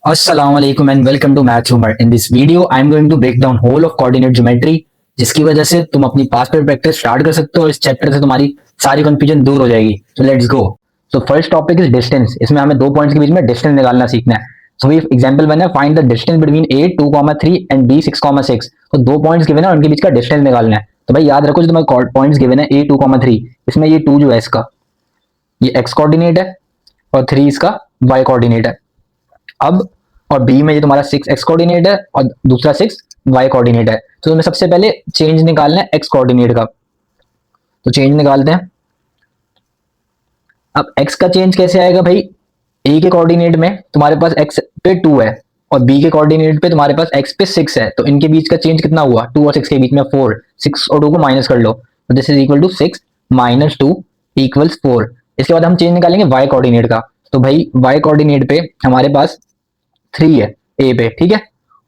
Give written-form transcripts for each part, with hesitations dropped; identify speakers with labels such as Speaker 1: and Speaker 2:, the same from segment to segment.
Speaker 1: Assalamu alaikum and welcome to Math Humor. In this video, I am going to break down whole of coordinate geometry, जिसकी वजह से तुम अपनी past paper practice start कर सकते हो और इस चैप्टर से तुम्हारी सारी कंफ्यूजन दूर हो जाएगी. So let's go. So first topic is distance. इसमें हमें दो पॉइंट्स के बीच में डिस्टेंस निकालना सीखना है. So if example बना है find the distance between A 2,3 and B 6,6. तो दो पॉइंट्स गिवन है और उनके बीच का डिस्टेंस निकालना है. तो भाई याद रखो जो तुम्हारे पॉइंट्स गिवन है A 2,3, इसमें ये 2 जो है इसका ये x कोऑर्डिनेट है और 3 इसका y कोऑर्डिनेट है. अब और बी में ये तुम्हारा 6x कोऑर्डिनेट है और दूसरा 6y कोऑर्डिनेट है. तो तुम्हें सबसे पहले चेंज निकालना है x कोऑर्डिनेट का. तो चेंज निकालते हैं. अब x का चेंज कैसे आएगा भाई, a के कोऑर्डिनेट में तुम्हारे पास x पे 2 है और b के कोऑर्डिनेट पे तुम्हारे पास x पे 6 है. तो इनके बीच का चेंज कितना हुआ, 2 और 6 के बीच में 4. 6 और 2 को माइनस कर लो तो this is equal to 6 minus 2 equals 4. इसके बाद हम चेंज निकालेंगे y कोऑर्डिनेट का. तो भाई y कोऑर्डिनेट पे हमारे पास 3 है ए पे, ठीक है,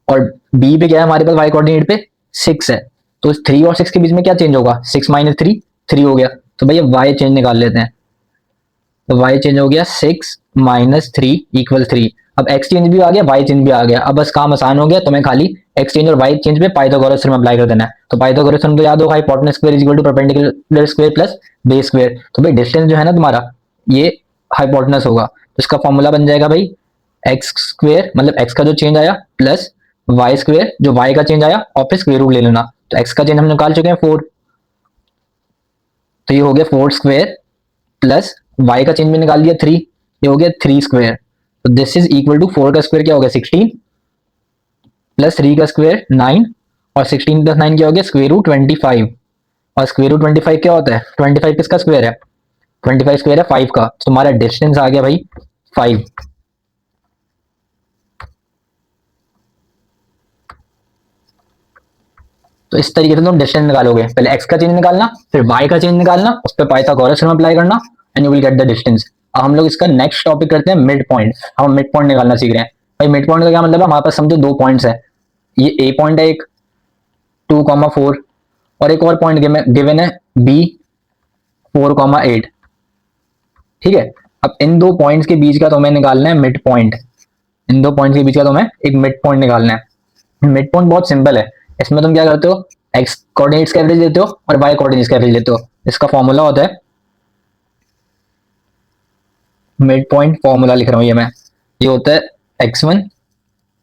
Speaker 1: और बी पे क्या है हमारे पास y कोऑर्डिनेट पे 6 है. तो इस 3 और 6 के बीच में क्या चेंज होगा, 6 माइनस 3 3 हो गया. तो भैया y चेंज निकाल लेते हैं. तो y चेंज हो गया 6 माइनस 3 इक्वल 3. अब x चेंज भी आ गया, y चेंज भी आ गया. अब बस काम आसान हो गया, तुम्हें खाली x चेंज और y चेंज पे पाइथागोरस थ्योरम अप्लाई कर देना है. तो पाइथागोरस थ्योरम तो याद होगा, hypotenuse square is equal to perpendicular square plus base square. तो भाई डिस्टेंस जो है ना तुम्हारा ये हाइपोटेनस होगा. तो इसका फॉर्मूला बन जाएगा भाई एक्स स्क्वेयर, मतलब एक्स का जो चेंज आया प्लस वाई स्क्वेयर जो वाई का चेंज आया और फिर स्क्वेयर रूट ले लेना. तो एक्स का चेंज हम निकाल चुके हैं 4, तो ये हो गया 4 स्क्वेयर प्लस वाई का चेंज भी निकाल दिया 3, ये हो गया 3 स्क्वेयर. तो दिस इज इक्वल टू 4 का स्क्वेयर क्या हो गया 16 प्लस 3 का स्क्वेयर 9 और 16 प्लस 9 क्या हो गया स्क्वेयर रूट 25. और स्क्वेयर रूट 25 क्या होता है, 25 किसका स्क्वेयर है, 25 स्क्वेयर है 5 का. तो हमारा डिस्टेंस आ गया भाई 5. तो इस तरीके से तुम डिस्टेंस निकालोगे, पहले x का चेंज निकालना फिर y का चेंज निकालना, उस पर पाइथागोरस थ्योरम अप्लाई करना and you will get the distance. अब हम लोग इसका नेक्स्ट टॉपिक करते हैं मिड पॉइंट. हम मिड पॉइंट निकालना सीख रहे हैं. भाई मिड पॉइंट का क्या मतलब है, हमारे पास समझो दो पॉइंट्स है, ये a पॉइंट है एक 2,4 और एक और पॉइंट गिवन है b 4,8, ठीक है. अब इन दो पॉइंट्स के बीच का तुम्हें निकालना है मिड पॉइंट. इन दो पॉइंट्स के बीच का तुम्हें एक मिड पॉइंट निकालना है. मिड पॉइंट बहुत सिंपल है. इसमें तुम क्या करते हो, x कोऑर्डिनेट्स का एवरेज लेते हो और y कोऑर्डिनेट्स का एवरेज लेते हो. इसका फॉर्मूला होता है, मिड पॉइंट फॉर्मूला लिख रहा हूं ये होता है x1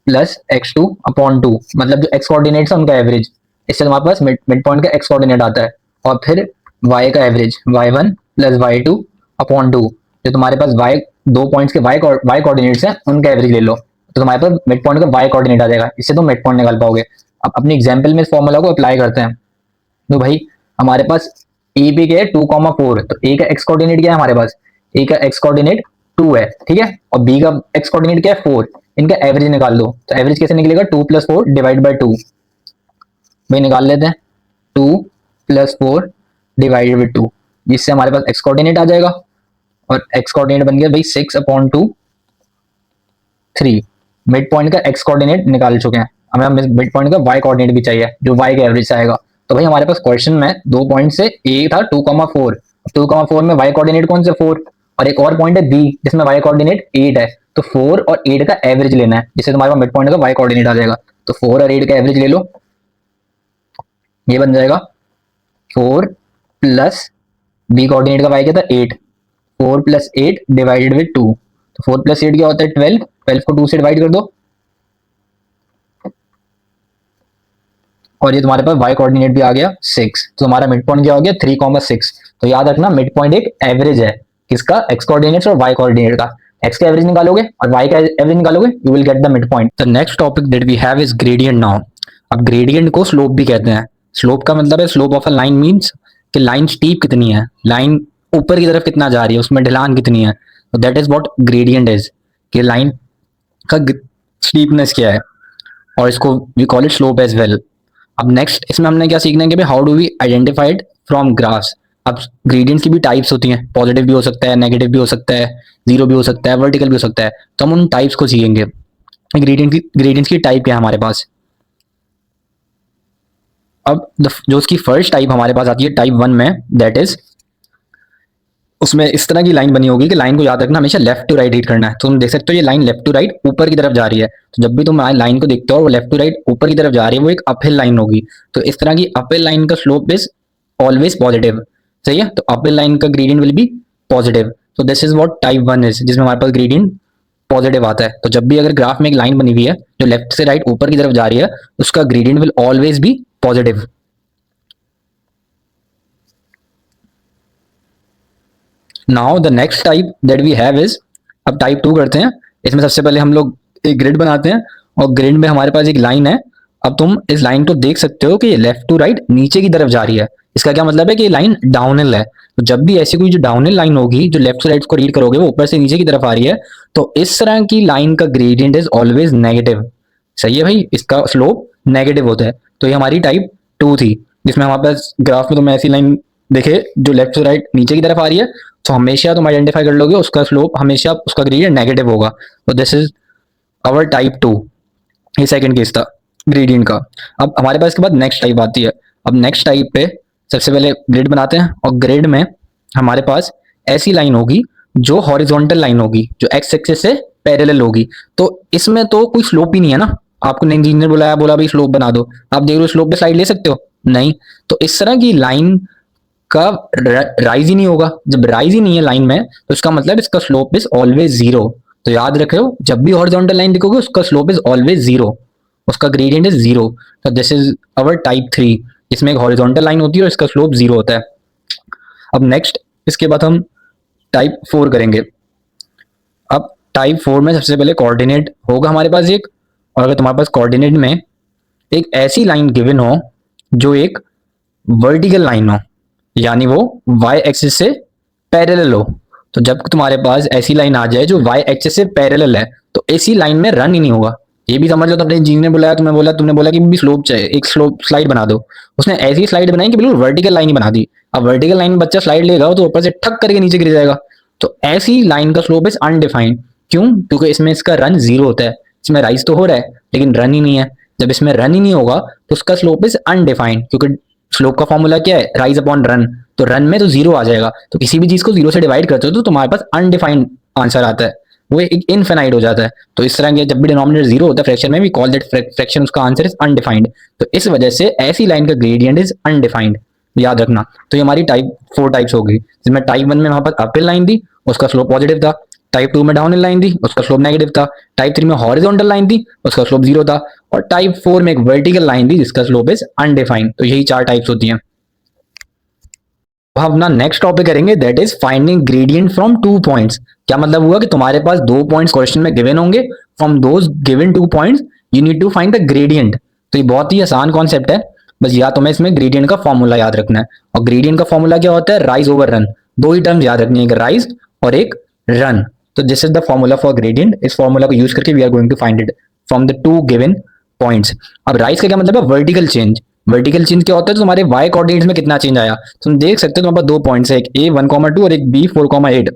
Speaker 1: प्लस x2 अपॉन 2, मतलब जो x कोऑर्डिनेट्स है उनका एवरेज. इससे तुम्हारे पास मिड पॉइंट का x कोऑर्डिनेट आता है और फिर y का average y1 plus y2 upon 2. जो तुम्हारे पास y दो पॉइंट्स के y कोऑर्डिनेट्स हैं उनका एवरेज ले लो तो तुम्हारे पास मिड पॉइंट का y कोऑर्डिनेट आ जाएगा. इससे तुम मिड पॉइंट निकाल पाओगे. अब अपने एग्जांपल में इस फॉर्मूला को अप्लाई करते हैं. तो भाई हमारे पास ए पे क्या है 2,4, तो ए का x कोऑर्डिनेट क्या है हमारे पास, ए का x कोऑर्डिनेट 2 है, ठीक है, और b का x कोऑर्डिनेट क्या है 4. इनका एवरेज निकाल लो. तो एवरेज कैसे निकलेगा, 2 प्लस 4 डिवाइड बाई 2. भाई निकाल लेते हैं 2 प्लस 4 डिवाइडेड बाई 2, जिससे हमारे पास x कोऑर्डिनेट आ जाएगा और x कोऑर्डिनेट बन गया भाई 6 अपॉन 2 3. मिड पॉइंट का x कोऑर्डिनेट निकाल चुके हैं. हमें मिड पॉइंट का y कोऑर्डिनेट भी चाहिए जो y के एवरेज से आएगा. तो भाई हमारे पास क्वेश्चन में दो पॉइंट से a था 2,4, 2,4 में y कोऑर्डिनेट कौन से 4 और एक और पॉइंट है b जिसमें y कोऑर्डिनेट 8 है. तो 4 और 8 का एवरेज लेना है जिससे तुम्हारे पास मिड पॉइंट का y कोऑर्डिनेट आ जाएगा. तो 4 और 8 का एवरेज ले लो, ये बन जाएगा 4 प्लस b कोऑर्डिनेट का y क्या था 8, 4 प्लस 8 डिवाइडेड विद 2. तो 4 प्लस 8 क्या होता है 12, 12 को 2 से डिवाइड कर दो और ये तुम्हारे पास y कोऑर्डिनेट भी आ गया 6. तो हमारा मिड पॉइंट क्या हो गया 3,6. तो याद रखना मिड पॉइंट एक एवरेज है किसका, x कोऑर्डिनेट्स और y कोऑर्डिनेट का. x का एवरेज निकालोगे और y का एवरेज निकालोगे, you will get the mid point. The next topic that we have is gradient now. अब ग्रेडियंट को स्लोप भी कहते हैं. स्लोप का मतलब है slope of a line means कि लाइन स्टीप कितनी है, लाइन ऊपर की तरफ कितना जा रही है, उसमें ढलान कितनी है. तो that is what gradient is, कि लाइन का स्टीपनेस क्या है, और इसको we call it slope as well. अब नेक्स्ट इसमें हमने क्या सीखना है कि भाई how do we identified from graphs. अब ग्रेडियंट्स की भी टाइप्स होती हैं, पॉजिटिव भी हो सकता है, नेगेटिव भी हो सकता है, जीरो भी हो सकता है, वर्टिकल भी हो सकता है. तो हम उन टाइप्स को सीखेंगे. ग्रेडियंट्स की टाइप क्या है हमारे पास. अब जो उसकी फर्स्ट टाइप हमारे पास आती है टाइप 1 में, दैट इज उसमें इस तरह की लाइन बनी होगी कि लाइन को याद रखना हमेशा लेफ्ट टू राइट रीड करना है। तो तुम देख सकते हो ये लाइन लेफ्ट टू राइट ऊपर की तरफ जा रही है। तो जब भी तुम लाइन को देखते हो और वो लेफ्ट टू राइट ऊपर की तरफ जा रही है, वो एक अपहिल लाइन होगी। तो इस तरह की अपहिल लाइन का स्लोप इज ऑलवेज पॉजिटिव। सही है, तो अपहिल लाइन का ग्रेडियंट विल बी पॉजिटिव। तो this is what type 1 is, जिसमें हमारे पास ग्रेडियंट पॉजिटिव आता है। तो जब भी अगर ग्राफ में एक लाइन बनी हुई है जो लेफ्ट से राइट ऊपर की तरफ जा रही है, उसका gradient will always be positive. Now the next type that we have is, अब टाइप 2 करते हैं। इसमें सबसे पहले हम लोग एक ग्रिड बनाते हैं और ग्रिड में हमारे पास एक लाइन है। अब तुम इस लाइन को देख सकते हो कि ये लेफ्ट टू राइट नीचे की तरफ जा रही है। इसका क्या मतलब है कि ये लाइन डाउनहिल है। तो जब भी ऐसी कोई जो डाउनहिल लाइन होगी जो लेफ्ट से राइट को रीड करोगे वो ऊपर से नीचे की तरफ आ रही है, तो इस तरह की लाइन का ग्रेडियंट इज ऑलवेज नेगेटिव। सही है भाई, इसका स्लोप नेगेटिव होता है। तो ये हमारी टाइप 2 थी, जिसमें हमारे पास ग्राफ में तुम ऐसी लाइन देखे जो लेफ्ट से राइट नीचे की तरफ आ रही है, तो हमेशा तुम आइडेंटिफाई कर लोगे उसका स्लोप हमेशा उसका ग्रेडियंट नेगेटिव होगा। तो दिस इज आवर टाइप 2। ये सेकंड केस था ग्रेडियंट का। अब हमारे पास इसके बाद नेक्स्ट टाइप आती है। अब नेक्स्ट टाइप पे सबसे पहले ग्रिड बनाते हैं और ग्रिड में हमारे पास ऐसी लाइन होगी जो हॉरिजॉन्टल लाइन होगी, जो एक्स एक्सिस से पैरेलल होगी। तो इसमें तो कोई स्लोप ही नहीं है ना। आपको इंजीनियर बुलाया, बोला भाई स्लोप बना दो, आप देख रहे हो स्लोप पे स्लाइड ले सकते हो? नहीं। तो इस तरह की लाइन का राइज ही नहीं होगा। जब राइज ही नहीं है लाइन में, तो इसका मतलब इसका स्लोप इज ऑलवेज जीरो। तो याद रखो, जब भी हॉरिजॉन्टल लाइन दिखोगे उसका स्लोप इज ऑलवेज जीरो, उसका ग्रेडियंट इज जीरो। तो दिस इज अवर टाइप 3, इसमें एक हॉरिजॉन्टल लाइन होती है और इसका स्लोप जीरो होता है। अब नेक्स्ट इसके बाद हम टाइप 4 करेंगे। अब टाइप 4 में सबसे पहले कोऑर्डिनेट होगा हमारे पास एक, और अगर तुम्हारे पास कोऑर्डिनेट में एक ऐसी लाइन गिवन हो जो एक वर्टिकल लाइन हो, यानी वो y एक्सिस से पैरेलल हो। तो जब तुम्हारे पास ऐसी लाइन आ जाए जो y एक्सिस से पैरेलल है, तो ऐसी लाइन में रन ही नहीं होगा। ये भी समझ लो, तो अपने इंजीनियर ने बुलाया, तुमने बोला कि भी स्लोप चाहिए, एक स्लोप स्लाइड बना दो। उसने ऐसी स्लाइड बनाई कि बिल्कुल वर्टिकल लाइन ही बना दी। अब वर्टिकल लाइन में बच्चा स्लाइड लेगा तो ऊपर से ठक करके नीचे गिर जाएगा। तो ऐसी लाइन का स्लोप इज अनडिफाइंड। क्यों? क्योंकि इसमें इसका रन जीरो होता है। इसमें राइज तो हो रहा है लेकिन रन ही नहीं है। जब इसमें रन ही नहीं होगा तो उसका स्लोप इज अनडिफाइंड, क्योंकि स्लोप का फॉर्मूला क्या है? Rise upon run. तो रन में तो जीरो आ जाएगा। तो किसी भी चीज को जीरो से डिवाइड करते हो तो तुम्हारे पास अनडिफाइंड आंसर आता है, वो एक इनफिनाइट हो जाता है। तो इस तरह के जब भी डिनोमिनेटर जीरो होता है फ्रैक्शन में, भी कॉल दैट फ्रैक्शन उसका आंसर इज अनडिफाइंड। तो इस वजह से ऐसी लाइन का ग्रेडियंट इज अनडिफाइंड, याद रखना। तो ये हमारी टाइप 4 टाइप्स होगी, जिसमें टाइप 1 में हमारे पास अपहिल लाइन थी, उसका स्लोप पॉजिटिव था। टाइप 2 में डाउनहिल लाइन थी, उसका स्लोप नेगेटिव था। टाइप 3 में हॉरिजॉन्टल लाइन थी, उसका स्लोप जीरो था। और टाइप 4 में एक वर्टिकल लाइन थी जिसका स्लोप इज अनडिफाइंड। तो यही 4 टाइप्स होती हैं। हम अपना नेक्स्ट टॉपिक करेंगे, that is finding gradient from 2 points. क्या मतलब हुआ कि तुम्हारे पास 2 पॉइंट्स क्वेश्चन में गिवन होंगे, from those given 2 points you need to find the gradient. तो ये बहुत ही आसान कॉन्सेप्ट है, बस या तुम्हें इसमें ग्रेडियंट का फॉर्मूला याद रखना है। और ग्रेडियंट का फॉर्मूला क्या होता है? Rise over run. 2 ही टर्म्स याद रखनी है, एक राइज और एक रन। तो this is the formula for gradient. इस फॉर्मूला को यूज करके we are going to find it from the 2 given points. अब राइज का क्या मतलब है? Vertical change. वर्टिकल चेंज क्या होता है? तो तुम्हारे y कोऑर्डिनेट्स में कितना चेंज आया। तुम देख सकते हो तुम्हारे पास 2 पॉइंट्स है, एक a 1,2 और एक b 4,8।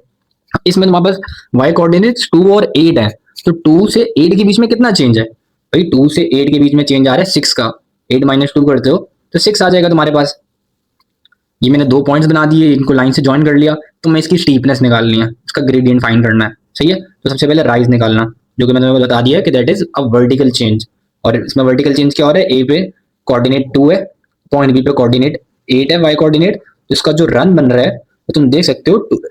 Speaker 1: इसमें तुम्हारे पास y कोऑर्डिनेट्स 2 और 8 है। तो 2 से 8 के बीच में कितना चेंज है भाई? 2 से 8 के बीच में चेंज आ रहा है 6 का। 8 माइनस 2 करते हो तो 6 आ जाएगा तुम्हारे पास। ये मैंने 2 पॉइंट्स बना दिए, इनको लाइन से ज्वाइन कर लिया। तो मैं इसकी स्टीपनेस निकालनी है, इसका ग्रेडियंट फाइंड करना है। सही है, तो सबसे पहले राइज निकालना, जो कि मैंने तुम्हें बता दिया कि that is a vertical change. और इसमें वर्टिकल चेंज क्या हो रहा है? a पे कोऑर्डिनेट 2 है, पॉइंट बी पे कोऑर्डिनेट 8 है y कोऑर्डिनेट। तो इसका जो रन बन रहा है वो तुम देख सकते हो,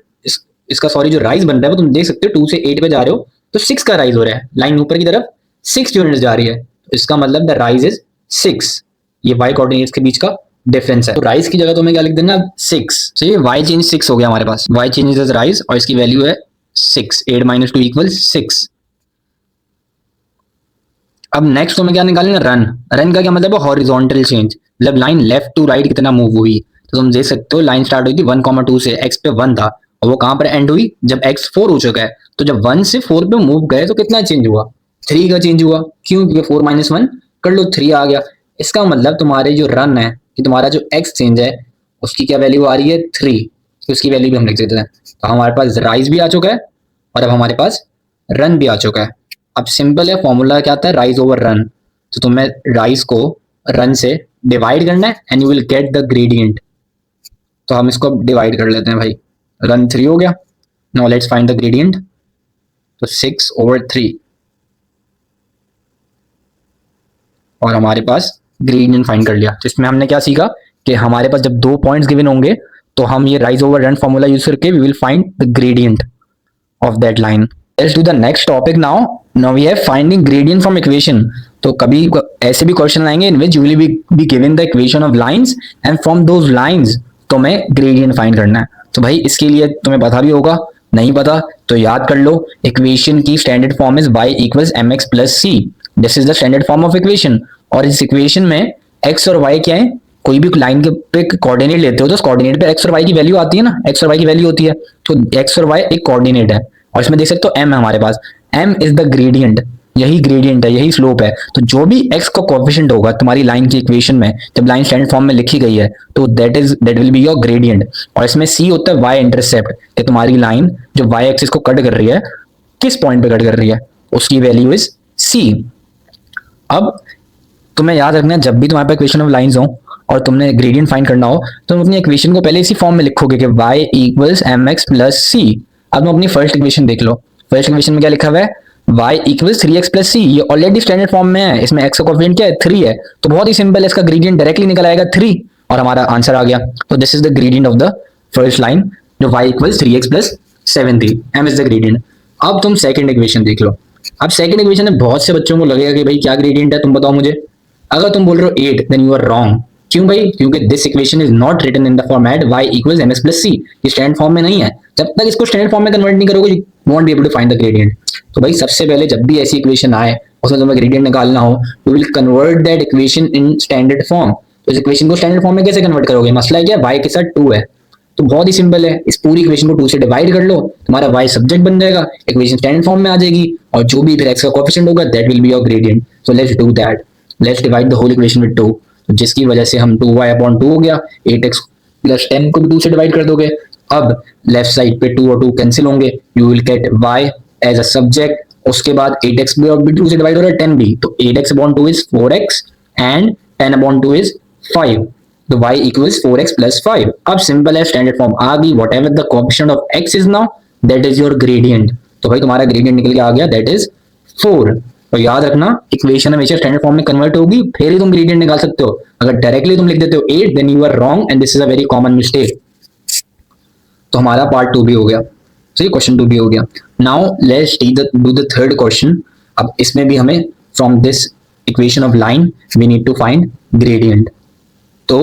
Speaker 1: इसका सॉरी जो राइज बन रहा है वो तुम देख सकते हो 2 से 8 पे जा रहे हो तो 6 का राइज हो रहा है। लाइन ऊपर की तरफ 6 यूनिट्स जा रही है, तो इसका मतलब द राइज इज 6। ये y कोऑर्डिनेट्स के बीच का डिफरेंस है। तो राइज की जगह तुम्हें क्या लिख देना? 6। तो ये y चेंज 6 हो गया हमारे पास। y चेंज इज राइज और इसकी वैल्यू है 6। 8 माइनस 2 इक्वल 6। अब नेक्स्ट हमें क्या निकालना? रन। रन का क्या मतलब है? हॉरिजॉन्टल चेंज, मतलब लाइन लेफ्ट टू राइट कितना मूव हुई। तो तुम देख सकते हो लाइन स्टार्ट हुई थी 1,2 से, x पे 1 था और वो कहां पर एंड हुई? जब x 4 हो चुका है। तो जब 1 से 4 पे मूव गए तो कितना चेंज हुआ? 3 का चेंज हुआ। क्यों? क्योंकि 4 माइनस 1 कर लो, 3 आ गया। इसका मतलब तुम्हारे जो रन है, कि तुम्हारा जो x चेंज है उसकी क्या वैल्यू आ रही है? 3। तो उसकी वैल्यू भी हम लिख देते हैं। तो हमारे पास राइज भी आ चुका है और अब हमारे पास रन भी आ चुका है। अब सिंपल है, फॉर्मूला क्या आता है? Rise over run. तो तुम्हें राइज को रन से डिवाइड करना है and you will get the gradient. तो हम इसको डिवाइड कर लेते हैं भाई। रन 3 हो गया. Now let's find the gradient. तो 6/3 और हमारे पास ग्रेडियंट फाइंड कर लिया. तो इसमें हमने क्या सीखा कि हमारे पास जब 2 पॉइंट्स गिवन होंगे तो हम ये rise over run formula use करके we will find the gradient of that line. Let's do the next topic now. Now we have finding gradient from equation. तो कभी ऐसे भी क्वेश्चन आएंगे in which you will be given the equation of lines and from those lines तुम्हें gradient find करना है. तो भाई इसके लिए तुम्हें पता भी होगा, नहीं पता तो याद कर लो. इक्वेशन की standard form is y equals mx plus c. This is the standard form of equation. और इस इक्वेशन में x और y क्या है, कोई भी लाइन के पे कोऑर्डिनेट लेते हो तो उस कोऑर्डिनेट पे x और y की वैल्यू आती है ना, x और y की वैल्यू होती है. तो x और y एक कोऑर्डिनेट है और इसमें देख सकते हो m है हमारे पास. m इज द ग्रेडियंट, यही ग्रेडियंट है, यही स्लोप है. तो जो भी x का कोएफिशिएंट होगा तुम्हारी लाइन की इक्वेशन में, जब लाइन स्टैंडर्ड फॉर्म में लिखी गई है तो that will be your gradient. और इसमें c होता है y इंटरसेप्ट, कि तुम्हारी लाइन जो y एक्सिस को कट कर रही है किस पॉइंट पे कट कर रही है, उसकी वैल्यू इज c. अब तुम्हें याद रखना है जब भी तुम्हारे पास इक्वेशन ऑफ लाइंस हो और तुमने ग्रेडियंट फाइंड करना हो तो तुम अपनी इक्वेशन को पहले इसी फॉर्म में लिखोगे कि y equals mx plus c. अब तुम अपनी फर्स्ट इक्वेशन देख लो. फर्स्ट इक्वेशन में क्या लिखा हुआ है, y equals 3x plus c. ये ऑलरेडी स्टैंडर्ड फॉर्म में है, इसमें x का कोएफिशिएंट क्या है 3 है. तो बहुत ही सिंपल है, इसका ग्रेडियंट डायरेक्टली निकल आएगा 3 और हमारा आंसर आ गया. तो this is the gradient of the first line जो y equals 3x plus 7 m is the gradient. अब तुम सेकंड इक्वेशन देख लो. अब सेकंड इक्वेशन में बहुत से बच्चों को लगेगा कि भाई क्या ग्रेडियंट है, तुम बताओ मुझे. अगर तुम बोल रहे हो 8 देन यू आर रॉन्ग. क्यों भाई, क्योंकि this equation is not written in the format y equals mx plus c. ये स्टैंडर्ड फॉर्म में नहीं है. जब तक इसको स्टैंडर्ड फॉर्म में कन्वर्ट नहीं करोगे you won't be able to find the gradient. तो भाई सबसे पहले जब भी ऐसी इक्वेशन आए उसमें तुम्हें ग्रेडियंट निकालना हो you will convert that equation in standard form. तो इस इक्वेशन को स्टैंडर्ड फॉर्म में कैसे कन्वर्ट करोगे, मसला है क्या, y के साथ 2 है. तो बहुत ही सिंपल है, इस पूरी इक्वेशन को 2 से डिवाइड कर लो, तुम्हारा y सब्जेक्ट बन जाएगा, इक्वेशन स्टैंडर्ड फॉर्म में आ जाएगी और जो भी फिर x का कोएफिशिएंट होगा that will be your gradient. So let's do that. Let's divide the whole equation with 2. तो जिसकी वजह से हम 2y/2 हो गया. 8x प्लस 10 को भी 2 से डिवाइड कर दोगे. अब लेफ्ट साइड पे 2 और 2 कैंसिल होंगे, you will get y as a subject. उसके बाद 8x भी 2 से डिवाइड हो रहा है 10 भी, तो 8x/2 is 4x and 10/2 is 5. तो y equals 4x plus 5. अब सिंपल है, स्टैंडर्ड फॉर्म आ गई. What ever the coefficient of x is now that is your gradient. तो भाई तुम्हारा ग्रेडियंट निकल के आ गया दैट इज 4. तो याद रखना इक्वेशन हमेशा स्टैंडर्ड फॉर्म में कन्वर्ट होगी फिर ही तुम ग्रेडियंट निकाल सकते हो. अगर डायरेक्टली तुम लिख देते हो 8 then you are wrong and this is a very common mistake. तो हमारा पार्ट 2 भी हो गया. सही, क्वेश्चन 2 भी हो गया. Now let's do the third question. अब इसमें भी हमें from this equation of line we need to find gradient. तो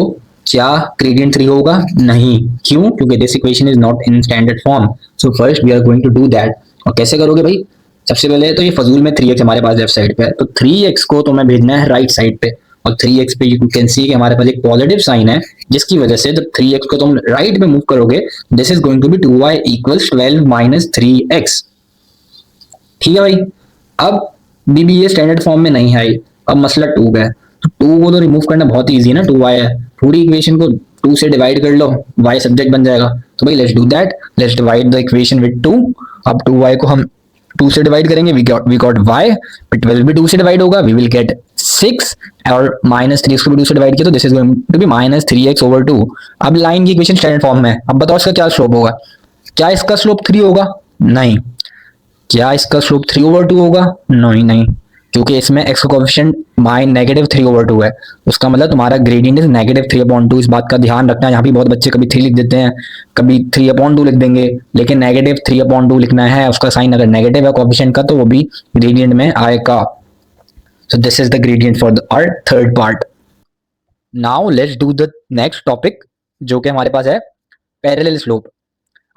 Speaker 1: क्या ग्रेडियंट 3 होगा, नहीं. क्यों, क्योंकि this equation is not in standard form. So first we are going to do that. और कैसे करोगे भाई, सबसे पहले तो ये फजूल में 3x हमारे पास लेफ्ट साइड पे है, तो 3x को तो मैं भेजना है राइट साइड पे. और 3x पे यू कैन सी कि हमारे पास एक पॉजिटिव साइन है, जिसकी वजह से जब 3x को तुम राइट में मूव करोगे this is going to be 2y equals 12 minus 3x. ठीक है भाई. अब भी ये स्टैंडर्ड फॉर्म में नहीं है. अब मसला 2 है, तो 2 को तो रिमूव करना बहुत ईजी है ना. 2y है, पूरी इक्वेशन को 2 से डिवाइड कर लो, y सब्जेक्ट बन जाएगा. तो भाई let's do that. Let's divide the equation with 2. अब 2y को हम 2 से डिवाइड करेंगे, वी गॉट y, बट 12 भी 2 से डिवाइड होगा, वी विल गेट 6 और माइनस 3x को भी 2 से डिवाइड किया तो this is going to be minus 3x/2. अब लाइन की इक्वेशन स्टैंडर्ड फॉर्म में है. अब बताओ इसका क्या स्लोप होगा. क्या इसका स्लोप 3 होगा, नहीं. क्या इसका स्लोप 3/2 होगा, नहीं नहीं, क्योंकि इसमें x का कोएफिशिएंट -3/2 है. उसका मतलब तुम्हारा ग्रेडियंट इज -3/2. इस बात का ध्यान रखना. यहाँ भी बहुत बच्चे कभी 3 लिख देते हैं, कभी 3/2 लिख देंगे, लेकिन -3/2 लिखना है. उसका साइन अगर नेगेटिव है कोएफिशिएंट का तो वो भी ग्रेडियंट में आएगा. So this is the gradient for our third part. Now let's do the next topic जो कि हमारे पास है पैरेलल स्लोप.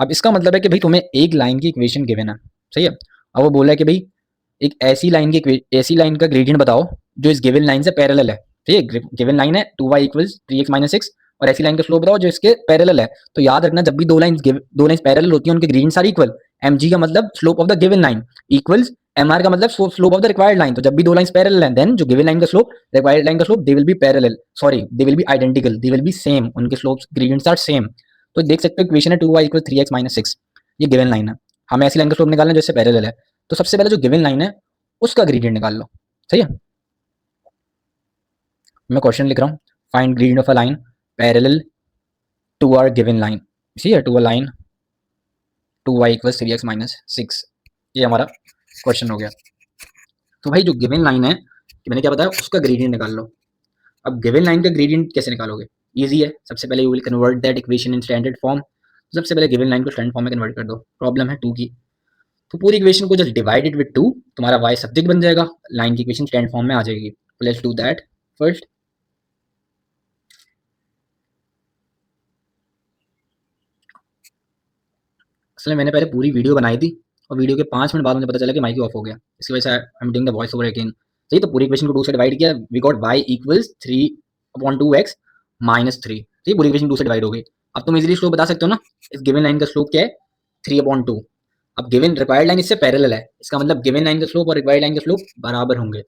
Speaker 1: अब इसका मतलब है कि भाई तुम्हें एक लाइन की इक्वेशन गिवन है, सही है. अब वो बोला है कि भाई एक ऐसी लाइन का ग्रेडियंट बताओ जो इस गिवन लाइन से पैरेलल है. ठीक है, गिवन लाइन है 2y इक्वल्स 3x माइनस 6 और ऐसी लाइन का स्लोप बताओ जो इसके पैरेलल है. तो याद रखना जब भी दो लाइंस पैरेलल होती हैं उनके ग्रेडियंट्स आर इक्वल. mg का मतलब slope of the given line equals mr का मतलब slope of the required line. तो जब भी दो लाइंस पैरेलल हैं देन जो गिवन लाइन का स्लोप रिक्वायर्ड लाइन का slope they will be parallel, sorry they will be identical, they will be same, उनके स्लोप्स ग्रेडियंट्स आर सेम. तो देख सकते हो इक्वेशन है 2y इक्वल 3x माइनस 6, ये गिवन लाइन है. हमें ऐसी लाइन का स्लोप निकालना है जो इससे पैरेलल है. तो सबसे पहले जो गिवन लाइन है उसका ग्रेडियंट निकाल लो. सही है, मैं क्वेश्चन लिख रहा हूँ. Find gradient of a line parallel to our given line. See है, to a line 2y equals 3x minus 6। ये हमारा क्वेश्चन हो गया। तो भाई जो गिवन लाइन है कि मैंने क्या बताया उसका ग्रेडियंट निकाल लो। अब गिवन लाइन का ग्रेडियंट कैसे निकालोगे? इजी है। सबसे पहले you will convert that equation in standard form. सबसे पहले गिवन लाइन को स्टैंडर्ड फॉर्म में कन्वर्ट कर दो। प्रॉब्लम है 2 की, तो पूरी इक्वेशन को जस्ट डिवाइडेड विद 2, तुम्हारा y सब्जेक्ट बन जाएगा, लाइन की इक्वेशन स्टैंडर्ड फॉर्म में आ जाएगी। Let's do that first. असल मैंने पहले पूरी वीडियो बनाई थी और वीडियो के 5 मिनट बाद मुझे पता चला कि माइक ऑफ हो गया, इसकी वजह से I am doing the voice over again. सही, तो पूरी इक्वेशन को 2 से डिवाइड किया, we got y equals 3/2x minus 3। ठीक, पूरी इक्वेशन 2 से डिवाइड हो गई। अब तुम इजीली स्लोप बता सकते हो ना, इस गिवन लाइन का स्लोप क्या है? 3/2। अब गिवन रिक्वायर्ड लाइन इससे पैरेलल है, इसका मतलब गिवन लाइन का स्लोप और रिक्वायर्ड लाइन का स्लोप बराबर होंगे।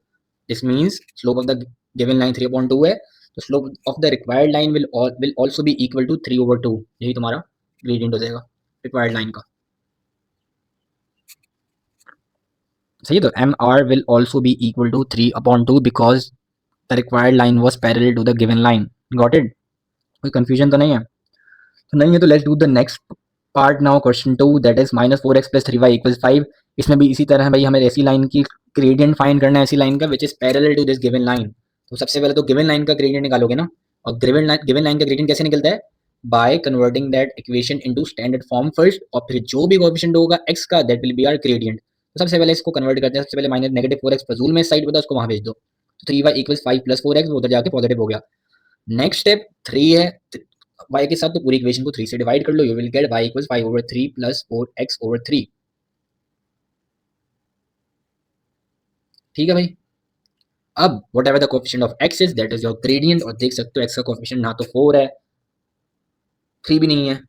Speaker 1: This means slope of the given line 3/2 है, तो slope of the required line will also be equal to 3/2। यही तुम्हारा ग्रेडियंट हो जाएगा रिक्वायर्ड लाइन का। सही है, तो M R will also be equal to 3/2 because the required line was parallel to the given line. Got it? कोई confusion तो नहीं है? तो नहीं है तो let's do the next part now, question 2, that is -4x + 3y = 5। इसमें भी इसी तरह भाई हमें ऐसी लाइन की ग्रेडियंट फाइंड करना है, ऐसी लाइन का which is parallel to this given line. तो सबसे पहले तो गिवन लाइन का ग्रेडियंट निकालोगे ना, और गिवन लाइन का ग्रेडियंट कैसे निकलता है? By converting that equation into standard form first, और फिर जो भी कोएफिशिएंट होगा x का that will be our gradient. तो सबसे पहले इसको कन्वर्ट करते हैं। सबसे पहले -4x फजूल में साइड बता, उसको वहां भेज दो। तो 3y = 5 + 4x, वो उधर जाके पॉजिटिव हो गया। नेक्स्ट स्टेप 3 है, y के साथ तो पूरी इक्वेशन को 3 से डिवाइड कर लो, you will get y = 5/3 + 4x/3। ठीक है भाई। अब whatever the coefficient of x is that is your gradient, और देख सकते हो x का कोएफिशिएंट ना तो 4 है 3 भी नहीं है,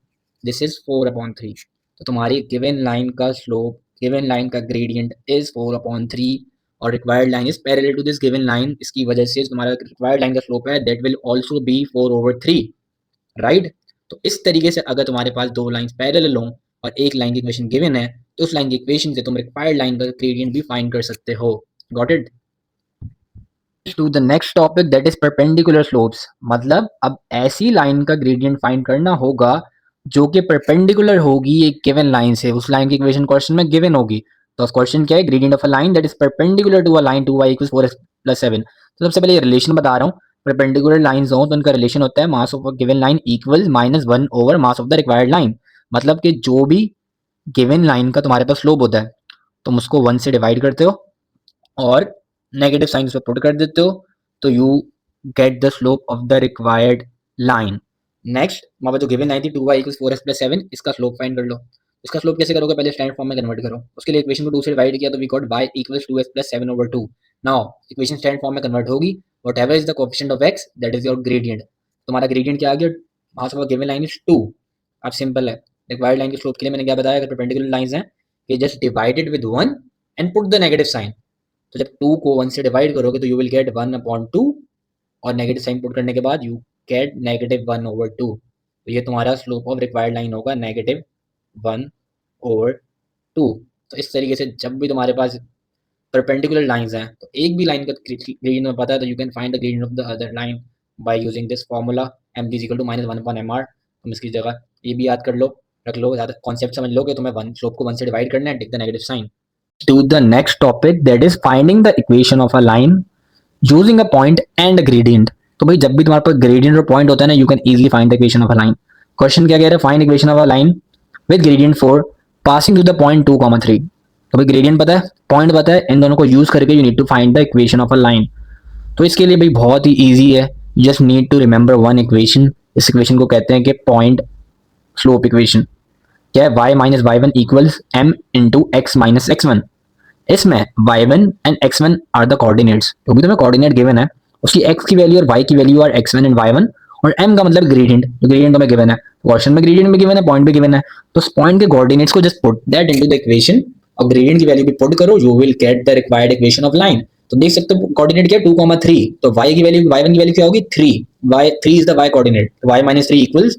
Speaker 1: दिस इज 4/3। तो तुम्हारी गिवन लाइन का स्लोप, गिवन लाइन का ग्रेडियंट इज 4/3, और required line is parallel to this given line. इसकी वजह से तुम्हारा रिक्वायर्ड लाइन का स्लोप है that will also be 4/3, right? तो इस तरीके से अगर तुम्हारे पास दो लाइंस पैरेलल हों और एक लाइन की इक्वेशन गिवन है, तो उस लाइन की इक्वेशन से तुम रिक्वायर्ड लाइन का ग्रेडियंट भी फाइंड कर सकते हो। Got it? To the next topic that is perpendicular slopes. मतलब अब ऐसी लाइन का ग्रेडियंट फाइंड करना होगा जो कि परपेंडिकुलर होगी एक गिवन लाइन से, उस लाइन की इक्वेशन क्वेश्चन में गिवन होगी। तो क्वेश्चन क्या है? Gradient of a line that is perpendicular to a line 2y = 4x + 7। तो सबसे पहले ये रिलेशन बता रहा हूँ। परपेंडिकुलर लाइंस हो तो उनका रिलेशन होता है mass of a given line equal -1 over mass of the required line. मतलब कि जो भी गिवन लाइन का तुम्हारे पास स्लोप होता है, तुम उसको 1 से डिवाइड करते हो और नेगेटिव साइन उसमें पुट कर देते हो, तो you get the slope of the required line. Next वहाँ जो गिवन लाइन थी 2y = 4x + 7, इसका स्लोप फाइंड कर लो। इसका स्लोप कैसे करोगे? पहले स्टैंडर्ड फॉर्म में कन्वर्ट करो। उसके लिए इक्वेशन को 2 से डिवाइड किया तो वी गॉट y = 2x + 7/2। नाउ इक्वेशन स्टैंडर्ड फॉर्म में कन्वर्ट होगी, whatever is the coefficient of x that is your gradient. तुम्हारा ग्रेडियंट क्या आ गया? Mass of given line is 2। अब सिंपल है, रिक्वायर्ड लाइन के स्लोप के लिए मैंने क्या बताया? अगर परपेंडिकुलर लाइंस हैं, ये just divided with 1 and put the negative sign. तो जब 2 को 1 से डिवाइड करोगे तो यू विल गेट 1/2, और नेगेटिव साइन पुट करने के बाद यू गेट -1/2। तो ये तुम्हारा स्लोप ऑफ रिक्वायर्ड लाइन होगा -1/2। तो इस तरीके से जब भी तुम्हारे पास परपेंडिकुलर लाइंस हैं, तो एक भी लाइन का ग्रेडियंट में पता है तो you can find the gradient of the other line by using this formula m = -1/mr। तुम इसकी जगह ये भी याद कर लो, रख लो, ज़्यादा कॉन्सेप्ट समझ लो कि तुम्हें स्लोप को 1 से डिवाइड करना है, take the negative sign. To the next topic that is finding the equation of a line using a point and a gradient। तो भाई जब भी तुम्हारे पास ग्रेडियंट और पॉइंट होता है ना, you can easily find the equation of a line. Question क्या कह रहा है? Find equation of a line with gradient 4 passing to the point 2,3। तो भाई ग्रेडियंट पता है, पॉइंट पता है, इन दोनों को यूज करके you need to find the equation of a line. तो इसके लिए भाई बहुत ही ईजी है, just need to remember one equation. इस इक्वेशन को कहते हैं कि पॉइंट स्लोप इक्वेशन। क्या है? y - y1 = m × x - x1। इसमें y1 and x1 are the coordinates, क्योंकि तुम्हें कोऑर्डिनेट गिवन है, उसकी x की वैल्यू और y की value are x1 and y1, और m का मतलब ग्रेडियंट, जो ग्रेडियंट तुम्हें गिवन है, क्वेश्चन में ग्रेडियंट भी गिवन है, पॉइंट भी गिवन है। तो उस पॉइंट के कोऑर्डिनेट्स को just put that into the equation, और ग्रेडियंट की वैल्यू भी पुट करो, you will get the required equation of line. तो देख सकते हो कोऑर्डिनेट क्या है? 2,3। तो y की वैल्यू, y1 की वैल्यू क्या होगी? 3। y3 is the y coordinate, y - 3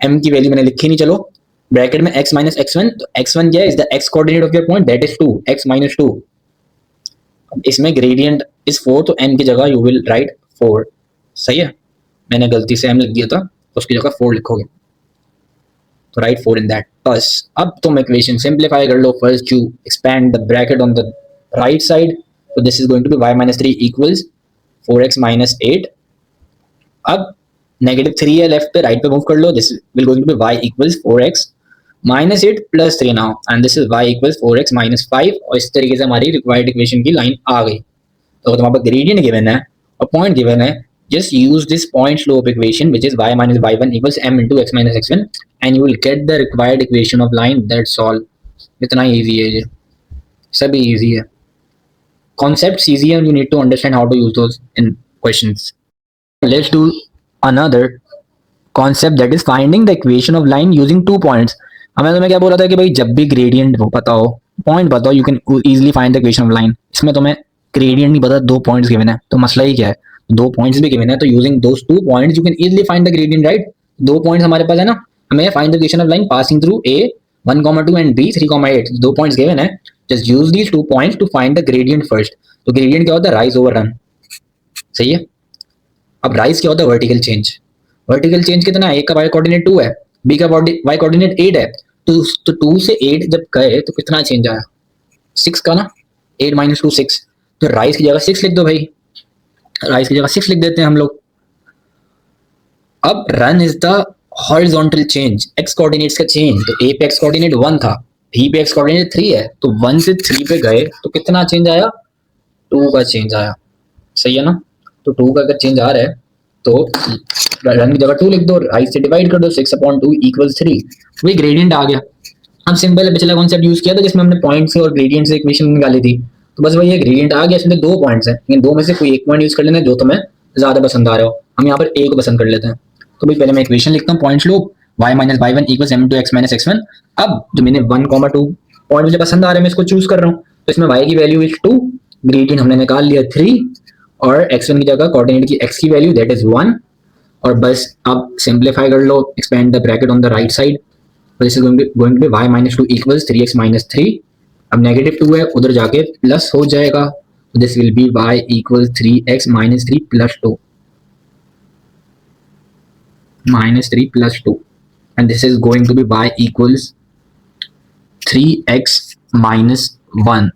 Speaker 1: = m की वैल्यू मैंने लिखी नहीं, चलो ब्रैकेट में x - x1। तो x1 क्या है? Is the x coordinate of your point, that is 2, x - 2। इसमें ग्रेडियंट इज 4, तो m की जगह यू विल राइट 4। सही है, मैंने गलती से m लिख दिया था, तो उसकी जगह 4 लिखोगे। write 4 in that. बस अब तुम इक्वेशन सिंप्लीफाई कर लो. First you expand the bracket on the right side, so this is going to be y minus 3 equals 4x minus 8. अब नेगेटिव 3 है लेफ्ट पे, राइट पे मूव कर लो. This will going to be y equals 4x minus 8 plus 3 now, and this is y equals 4x minus 5. और इस तरीके से हमारी रिक्वायर्ड इक्वेशन की लाइन आ गई. तो तुम्हारे पास ग्रेडियंट गिवन है और पॉइंट गिवन है. just use this point slope equation, which is y minus y1 equals m into x minus x1, and you will get the required equation of line. That's all. इतना easy है ये, सभी easy है. Concepts easy and you need to understand how to use those in questions. Let's do another concept, that is finding the equation of line using 2 points. हमें तुम्हें क्या बोला था कि भाई जब भी gradient हो पता हो, point पता हो, you can easily find the equation of line. इसमें तुम्हें gradient नहीं पता, 2 points given है, तो मसला ही क्या है, 2 points भी given है, तो using those 2 points you can easily find the gradient, right? 2 points हमारे पास है ना, हमें find the equation of line passing through A 1,2 and B 3,8. 2 points given है, just use these 2 points to find the gradient first. तो gradient क्या होता है, rise over run. सही है. अब rise क्या होता है, vertical change. वर्टिकल चेंज कितना है, A का y कोऑर्डिनेट 2 है, B का y कोऑर्डिनेट 8 है, तो 2 से 8 जब गए तो कितना चेंज आया, 6 का ना. 8 minus 2 6, तो राइज की जगह 6 लिख दो भाई, राइज की जगह 6 लिख देते हैं हम लोग. अब run is the horizontal change, x coordinates का चेंज. तो A पे एक्स कोऑर्डिनेट 1 था, B पे एक्स कोऑर्डिनेट 3 है, तो 1 से 3 पे गए तो कितना चेंज आया, 2 का चेंज आया. सही है ना. तो 2 का अगर चेंज आ रहा है तो रन की जगह 2 लिख दो, राइट से डिवाइड कर दो, 6/2 इक्वल्स 3. वही ग्रेडियंट आ गया. हम सिंपल पिछला कॉन्सेप्ट यूज किया था जिसमें हमने पॉइंट से और ग्रेडियंट से इक्वेशन निकाली थी. तो बस वही है, ग्रेडियंट आ गया. इसमें 2 पॉइंट्स हैं, लेकिन 2 में से कोई एक पॉइंट यूज कर लेना जो तुम्हें ज्यादा पसंद आ रहा हो. हम यहाँ पर A को पसंद कर लेते हैं. तो भाई पहले मैं इक्वेशन लिखता हूँ, point slope y minus y1 equals m into x minus x1. अब जो मैंने 1,2 पॉइंट मुझे पसंद आ रहा है, मैं इसको चूज कर रहा हूँ. तो इसमें y की वैल्यू इज 2, ग्रेडियंट हमने निकाल लिया 3, और x1 की जगह कोऑर्डिनेट की x की वैल्यू दैट इज 1. और बस अब सिंप्लीफाई कर लो, expand the bracket on the right side. This is going to be y minus 2 equals 3x minus 3. अब नेगेटिव 2 है, उधर जाके प्लस हो जाएगा. तो this will be y equals 3x minus 3 plus 2 minus 3 plus 2, and this is going to be y equals 3x minus 1.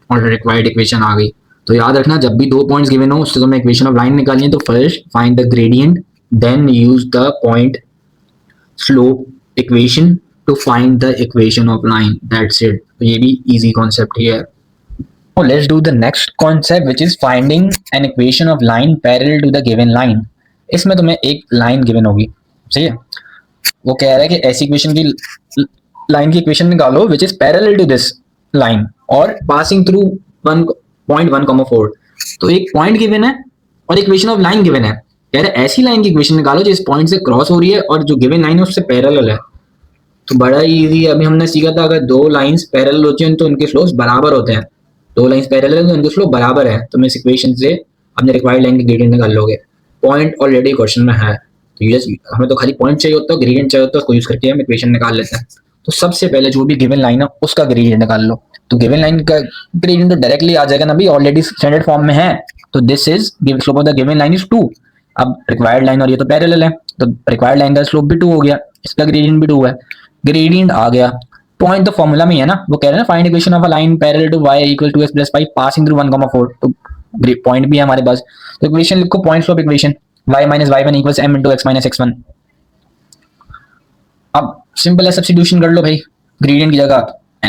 Speaker 1: और required equation आ गई. तो याद रखना, जब भी 2 पॉइंट्स गिवन हो उससे तुम्हें इक्वेशन ऑफ लाइन निकालनी है. तो first find the gradient, then use the point slope equation to find the equation of line. That's it. तो ये भी इजी कॉन्सेप्ट ही है. Now let's do the next concept, which is finding an equation of line parallel to the given line. इसमें तुम्हें एक line given होगी, सही है. वो कह रहा है कि ऐसी इक्वेशन की लाइन की इक्वेशन निकालो which is parallel to this line और passing through 1.1,4. तो एक पॉइंट गिवन है और इक्वेशन ऑफ लाइन गिवन है. कह रहा है ऐसी लाइन की इक्वेशन निकालो जिस पॉइंट से क्रॉस हो रही है और जो गिवन लाइन है उससे पैरेलल है. तो बड़ा इजी है. अभी हमने सीखा था अगर 2 लाइंस पैरेलल होती हैं तो उनके स्लोप्स बराबर होते हैं. 2 लाइंस पैरेलल है तो उनके स्लोप बराबर है. तो मैं इस इक्वेशन से अपने रिक्वायर्ड लाइन की ग्रेडियंट निकाल लोगे. पॉइंट ऑलरेडी क्वेश्चन में है, तो ये हमें तो खाली पॉइंट चाहिए होता है, ग्रेडियंट चाहिए होता है, उसको यूज करके हम इक्वेशन निकाल लेते हैं. तो सबसे पहले जो भी गिवन लाइन है उसका ग्रेडियंट निकाल लो. तो गिवन लाइन का ग्रेडियंट तो डायरेक्टली आ जाएगा ना, अभी ऑलरेडी स्टैंडर्ड फॉर्म में है. तो this is slope of the given line is 2. अब रिक्वायर्ड लाइन और ये तो पैरेलल है, तो रिक्वायर्ड लाइन का स्लोप भी 2 हो गया, इसका ग्रेडियंट भी 2 है. ग्रेडियंट आ गया. पॉइंट तो फॉर्मूला में है ना, वो कह रहे हैं find equation of a line parallel to y equal to x plus 5 passing through 1,4. तो पॉइंट भी है हमारे पास. तो इक्वेशन लिखो, point slope equation y minus y1 equals m into x minus x1. अब सिंपल है, सब्स्टिट्यूशन कर लो भाई. ग्रेडियंट की जगह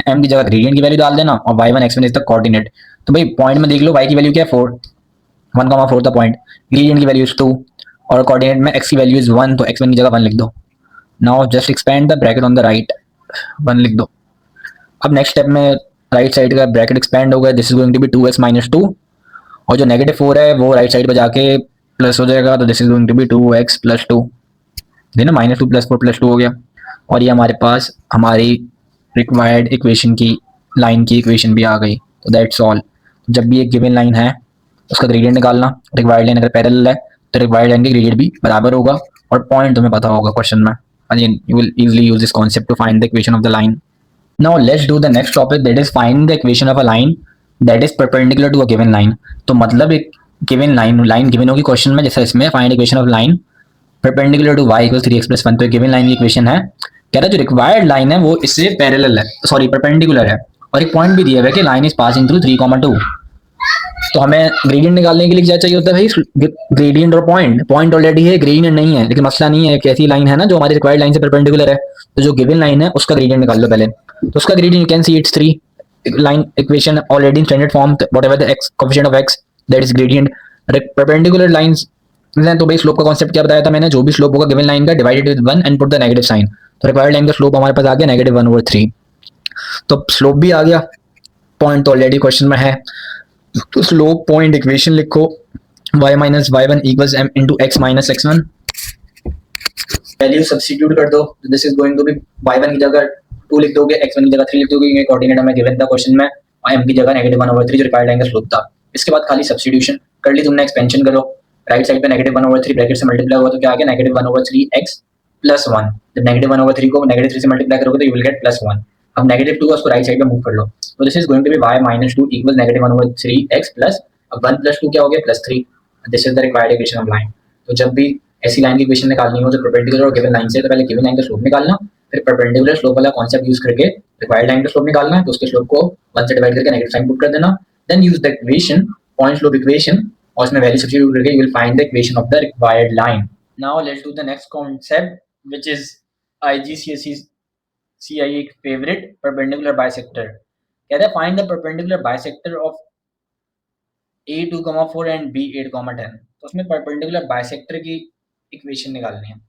Speaker 1: m की जगह ग्रेडियंट की वैल्यू डाल देना और y1 x1 is the coordinate. तो भाई पॉइंट में देख लो y की वैल्यू क्या है 4, 1,4 था पॉइंट, ग्रेडियंट की वैल्यू इज 2 और कोऑर्डिनेट में x की वैल्यू इज 1, तो x1 की जगह 1 लिख दो. Now just expand the bracket on the right, 1 लिख दो. अब नेक्स्ट स्टेप में राइट साइड का ब्रैकेट एक्सपेंड हो गया. This is going to be 2x minus 2 और जो नेगेटिव 4 है वो राइट साइड पे जाके प्लस हो जाएगा. तो this is going to be 2x plus 2, देना -2 + 4 + 2 हो गया. और ये हमारे पास हमारी रिक्वायर्ड इक्वेशन की लाइन की इक्वेशन भी आ गई. तो दैट्स ऑल. जब भी एक गिवन लाइन है उसका ग्रेडियंट निकालना. रिक्वायर्ड लाइन अगर पैरेलल है तो रिक्वायर्ड लाइन के ग्रेडियंट भी बराबर होगा और पॉइंट तुम्हें पता होगा क्वेश्चन में. Again, you will easily use this concept to find the equation of the line. Now let's do the next topic, that is find the equation of a line that is perpendicular to a given line. तो मतलब एक given line given होगी question में, जैसा इसमें find equation of line perpendicular to y equals 3x plus 1. तो एक given line की इक्वेशन है कह रहा है जो रिक्वायर्ड लाइन है वो इससे पैरेलल है, सॉरी परपेंडिकुलर है, और एक पॉइंट भी दिया हुआ है कि लाइन इज पासिंग थ्रू 3,2। तो हमें ग्रेडियंट निकालने के लिए क्या चाहिए होता है भाई, ग्रेडियंट और पॉइंट। पॉइंट ऑलरेडी है, ग्रेडियंट नहीं है, लेकिन मसला नहीं है, एक ऐसी लाइन है ना जो हमारी रिक्वायर्ड लाइन से परपेंडिकुलर है, तो जो गिवन लाइन है उसका ग्रेडियंट निकाल लो पहले। तो उसका gradient you can see it's 3 line equation already in standard form, whatever the x coefficient of x that is gradient perpendicular lines हैं। तो भाई स्लोप का कॉन्सेप्ट क्या बताया था मैंने, जो भी स्लोप होगा गिवन लाइन का divided with 1 and put the negative sign. तो रिक्वायर्ड लाइन का स्लोप हमारे पास आ गया -1/3। तो स्लोप भी आ गया, पॉइंट तो ऑलरेडी क्वेश्चन में है, तो स्लोप पॉइंट इक्वेशन लिखो y minus y1 equals m into x minus x1। Value substitute कर दो, this is going to be y1 की जगह 2 लिख दोगे, x1 की जगह 3 लिख दोगे, ये कोऑर्डिनेट हमें गिवन था क्वेश्चन में, और m की जगह -1/3 जो रिक्वायर्ड लाइन का स्लोप था। इसके बाद खाली सब्स्टिट्यूशन कर ली तुमने, एक्सपेंशन करो, राइट साइड पे -1/3 ब्रैकेट से मल्टीप्लाई हुआ तो क्या आ गया -1/3x + 1। जब -1/3 को -3 से मल्टीप्लाई करोगे तो यू विल गेट +1। अब -2 है उसको राइट साइड पे मूव कर लो, तो this is going to be y - 2 equals -1/3x plus, अब 1 + 2 क्या हो गया +3। This is the required equation of line. तो जब भी ऐसी लाइन की इक्वेशन निकालनी हो जो परपेंडिकुलर और गिवन लाइन से, तो पहले गिवन लाइन का स्लोप निकालना, फिर परपेंडिकुलर स्लोप वाला कॉन्सेप्ट यूज करके रिक्वायर्ड लाइन का स्लोप निकालना है, तो उसके स्लोप को 1 से डिवाइड करके नेगेटिव साइन पुट कर देना, then use the equation point slope equation, और उसमें वैल्यू सब्स्टिट्यूट करके you will find the equation of the required line. Now let's do the next concept which is IGCSE CIE favourite, perpendicular bisector. कहता है find the perpendicular bisector of A2,4 and B8,10। तो उसमें perpendicular bisector की equation निकालनी है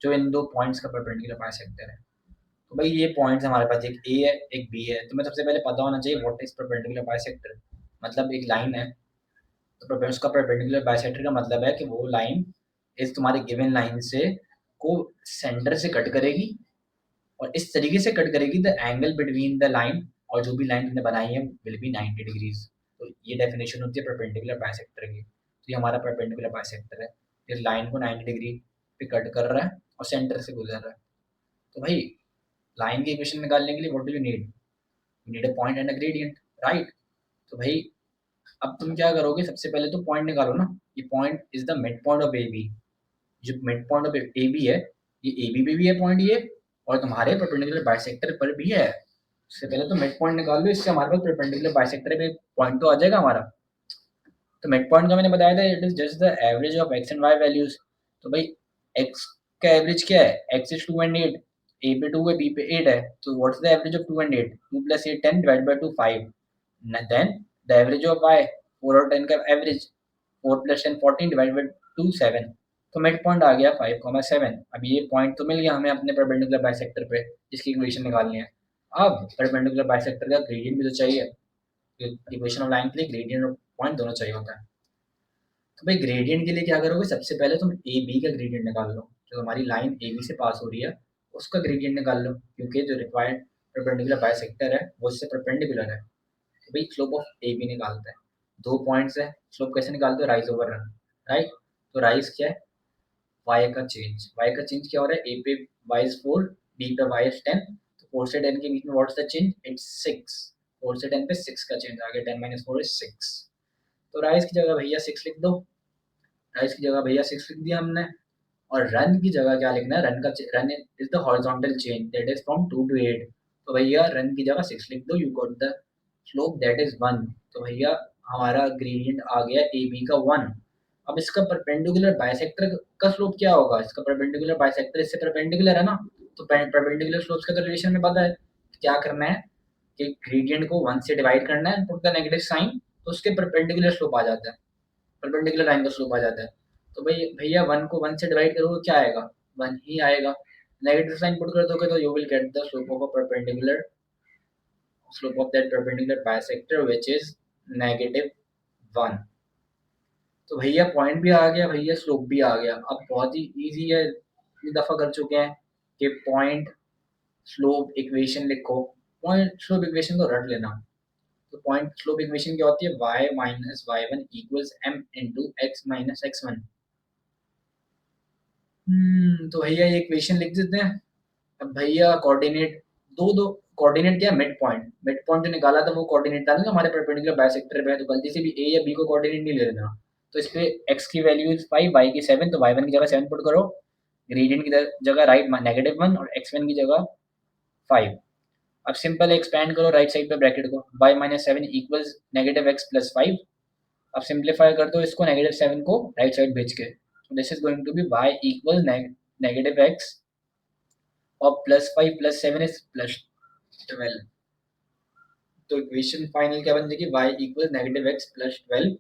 Speaker 1: जो इन दो points का परपेंडिकुलर बाइसेक्टर है। तो भाई ये पॉइंट्स हमारे पास एक A है एक B है, तुम्हें सबसे पहले पता होना चाहिए व्हाट इज परपेंडिकुलर बाइसेक्टर। मतलब एक लाइन है तो उसका परपेंडिकुलर बाइसेक्टर का मतलब है कि वो लाइन इस तुम्हारे गिवन लाइन से को सेंटर से कट करेगी, और इस तरीके से कट करेगी the angle between the line और जो भी लाइन तुमने बनाई है विल बी 90 डिग्रीज। तो ये डेफिनेशन होती है परपेंडिकुलर बाइसेक्टर की। तो ये हमारा परपेंडिकुलर बाइसेक्टर है, इस लाइन को 90 डिग्री पे कट कर रहा है और सेंटर से गुजर रहा है। तो भाई लाइन की इक्वेशन निकालने के लिए what do you need a point and a gradient, right. तो भाई अब तुम क्या करोगे, सबसे पहले तो पॉइंट निकालो ना, ये point is the mid point of AB। जो मिड पॉइंट ऑफ AB है, ये AB पे भी है पॉइंट ये, और तुम्हारे परपेंडिकुलर बाइसेक्टर पर भी है। इससे पहले तो मिड पॉइंट निकाल लो, इससे हमारे पास परपेंडिकुलर बाइसेक्टर पे पॉइंट तो आ जाएगा हमारा। तो मिड पॉइंट का मैंने बताया था it is just the average of x and y values. तो भाई x का एवरेज क्या है, x इज 2 एंड 8, a पे 2 है b पे 8 है, तो what's the average of 2 and 8, 2 + 8 10 divide by 2 5। Then the average of y, 4 और 10 का एवरेज, 4 + 10 14 डिवाइड बाय 2 7। तो मिड पॉइंट आ गया 5,7। अब ये पॉइंट तो मिल गया हमें अपने परपेंडिकुलर बाइसेक्टर पे जिसकी इक्वेशन निकालनी है। अब परपेंडिकुलर बाइसेक्टर का ग्रेडियंट भी तो चाहिए, इक्वेशन ऑफ लाइन के लिए ग्रेडियंट और पॉइंट दोनों चाहिए होता है। तो भाई ग्रेडियंट के लिए क्या करोगे, सबसे पहले तुम ए बी का ग्रेडियंट निकाल लो, जो हमारी लाइन ए बी से पास हो रही है उसका ग्रेडियंट निकाल लो, क्योंकि जो रिक्वायर्ड परपेंडिकुलर बाइसेक्टर है वो इससे परपेंडिकुलर है। तो भाई स्लोप ऑफ ए बी निकालते हैं, दो पॉइंट्स है, स्लोप कैसे निकालते हो, राइज ओवर रन, राइट। तो राइज क्या है, वाई का चेंज क्या हो रहा है, ए पे वाई इज 4, बी पे वाई इज 10, तो 4 से 10 के बीच में व्हाट्स द चेंज, इट्स 6, 4 से 10 पे 6 का चेंज आ गया, 10 - 4 इज 6। तो राइज की जगह भैया 6 लिख दो, राइज की जगह भैया 6 लिख दिया हमने। और रन की जगह क्या लिखना है, run is the horizontal change that is from 2 to 8। तो भैया रन की जगह 6 लिख दो, you got the slope that is 1। तो भैया हमारा ग्रेडियंट आ गया ए बी का 1। अब इसका परपेंडिकुलर बाइसेक्टर का स्लोप क्या होगा, इसका परपेंडिकुलर बाइसेक्टर इससे परपेंडिकुलर है ना, तो परपेंडिकुलर स्लोप्स का तो रिलेशन में पता है। क्या करना है कि ग्रेडियंट को 1 से डिवाइड करना है, पुट द नेगेटिव साइन, तो उसके परपेंडिकुलर स्लोप आ जाता है, परपेंडिकुलर लाइन का स्लोप आ जाता है। तो भाई भैया 1 को 1 से डिवाइड करोगे क्या आएगा, 1 ही आएगा। नेगेटिव साइन पुट कर दोगे तो you will get the slope of a perpendicular, slope of that perpendicular bisector which is -1। तो भैया पॉइंट भी आ गया, भैया स्लोप भी आ गया। अब बहुत ही इजी है, इतनी दफा कर चुके हैं कि पॉइंट स्लोप इक्वेशन लिखो, पॉइंट स्लोप इक्वेशन को रट लेना। तो पॉइंट स्लोप इक्वेशन क्या होती है, y - y1 equals m into x - x1। तो भैया ये इक्वेशन लिख देते हैं। अब भैया कोऑर्डिनेट दो दो कोऑर्डिनेट क्या है, मिड पॉइंट जो निकाला था वो कोऑर्डिनेट था ना हमारे परपेंडिकुलर बाइसेक्टर पे, तो गलती से भी ए या बी को कोऑर्डिनेट नहीं ले लेना। तो इस पे x की वैल्यू इज 5, y की 7, तो y1 की जगह 7 पुट करो, ग्रेडियंट की जगह राइट -1 और x1 की जगह 5। अब सिंपल एक्सपेंड करो राइट साइड पे ब्रैकेट को, y माइनस 7 इक्वल्स -x+5। अब सिंप्लीफाई कर दो इसको, -7 को राइट साइड भेज के, this is going to be y equal -x और +5 +7 इज +12। तो इक्वेशन फाइनल क्या बन जाएगी, y इक्वल -x+12।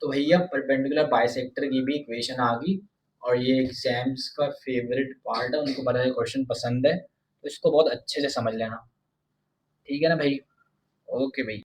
Speaker 1: तो भैया परपेंडिकुलर बाइसेक्टर की भी इक्वेशन आ गई। और ये एग्जाम्स का फेवरेट पार्ट है, उनको पता है क्वेश्चन पसंद है, तो इसको बहुत अच्छे से समझ लेना। ठीक है ना भाई? ओके भाई।